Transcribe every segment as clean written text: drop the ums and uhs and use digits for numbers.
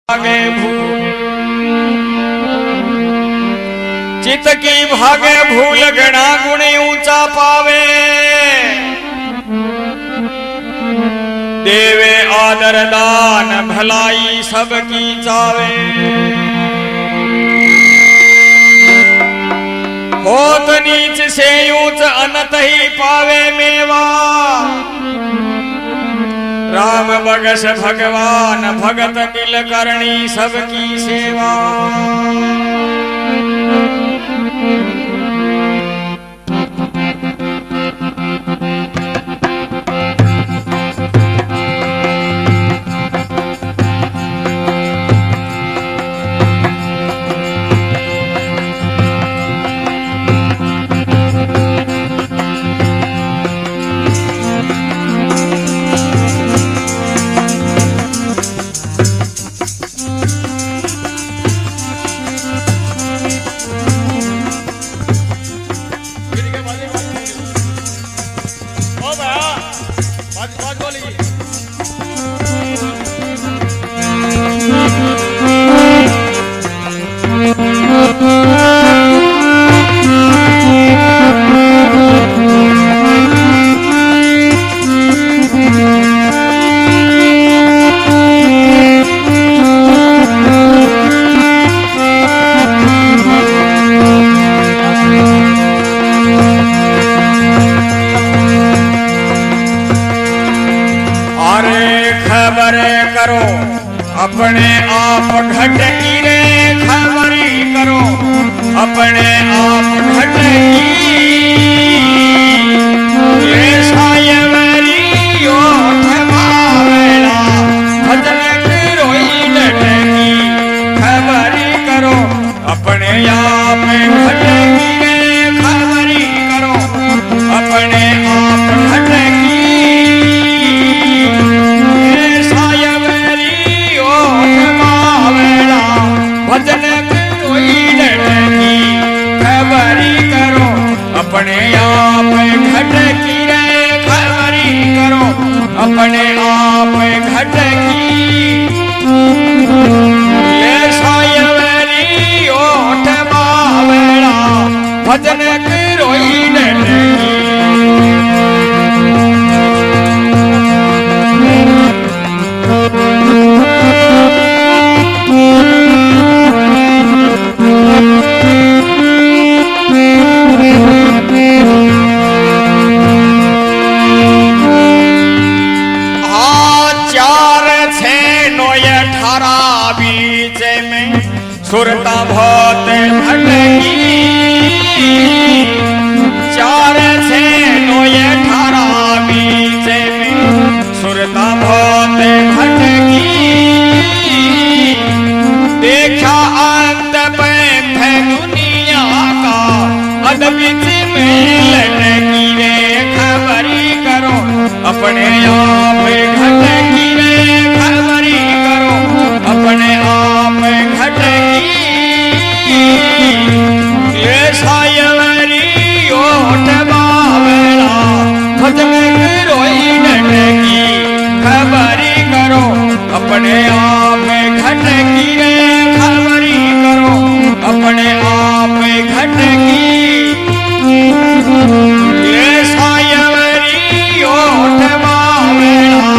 भागे चित की भागे भूल गणा गुणी ऊंचा पावे देवे आदर दान भलाई सबकी चावे होत नीच से ऊंच अनत ही पावे मेवा राम बगस भगवान भगत नील करणी सबकी सेवा। अपने आप घट की रे खबरी करो अपने आप घट की खबरी करो अपने आप घट की रे खबरी करो अपने आप घट की भजन कोई डटकी खबरी करो अपने आप घट की रे खबरी करो अपने आप घट की ये सायवरी ओठ बावड़ा भजन कोई डटकी सुरता बहुत भटकी चार से नोय 18 बीच में सुरता बहुत भटकी देखा अंत पे दुनिया का अदबित में लटकी रे खबरी करो अपने आप घटकी रे खबरी करो अपने आप घटकी ये सायवरी ओठ बावड़ा भजन रोई डटकी खबरी करो अपने आप घटकी रे खबरी करो अपने आप घटकी ये सायवरी ओठ बावड़ा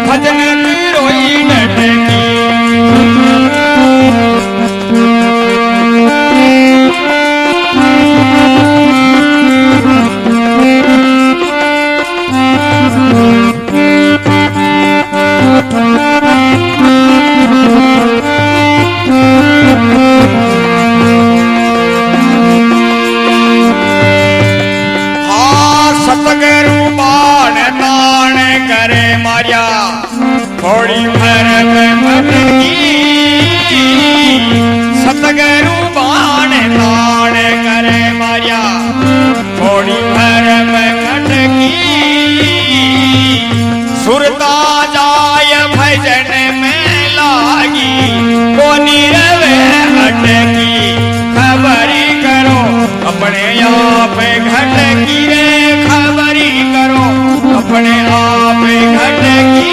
भजन रोई डटकी थोड़ी भरत भटकी सतगुरु बाण ताण करे मारिया थोड़ी भरत भटकी सुरता जाय भजन में लागी कोनी रवे अटकी खबरी करो अपने आप घटकी रे खबरी करो अपने आप घटकी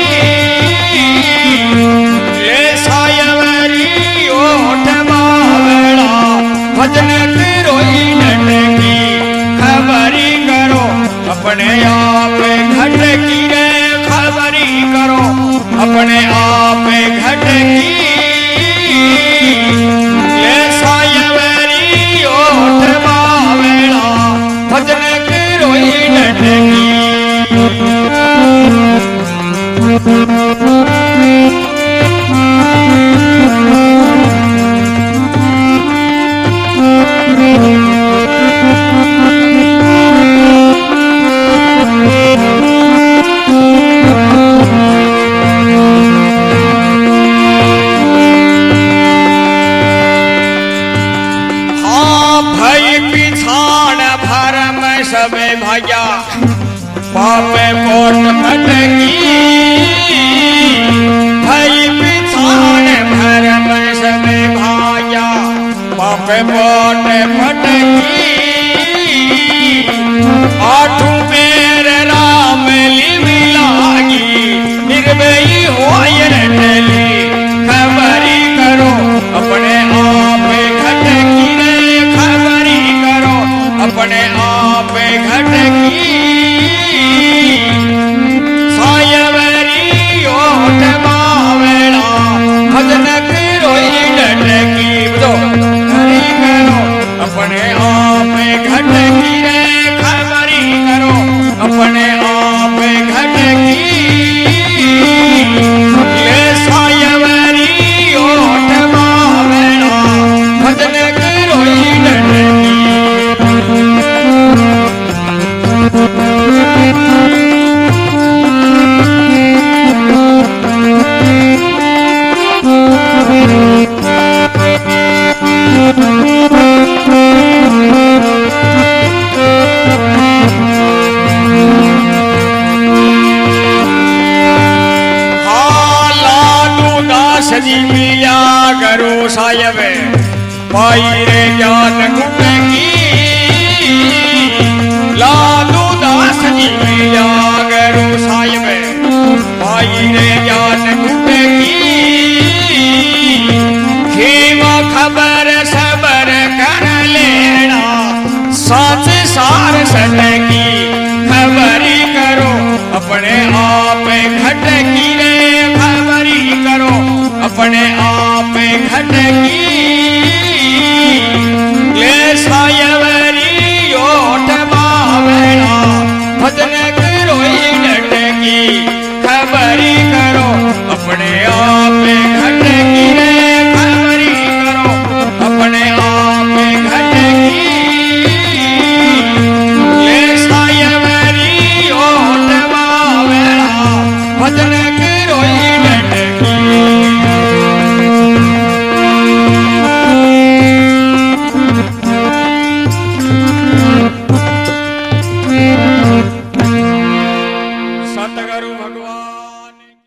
ये सायव सबे भाग्या पापे पोट फटकी भई पिछाड़ भरम सबे भाग्या पापे पोट फटकी आठू बेर राम लिवि लागी निर्भयी होय टली खबरी करो अपने आप घटकी रे खबरी करो अपने आप घटकी सायवरी ओट बावड़ा भजन रोई डटकी बतो खबरी करो अपने आप घटकी रे खबरी करो अपने आप घटकी ले सायवरी ओट बावड़ा भजन रोई डटकी सजी मिया करो सायब पाई रे ज्ञान गुण की लालू दास जी मिया करो सायब पाई रे ज्ञान गुण की खेवा खबर सबर कर लेना साच सार सट की खबरी करो अपने आप घटकी रे खबरी करो अपने आप घटकी ले सायवरी ओट बावड़ा भजन रोई डटकी खबरी करो अपने आप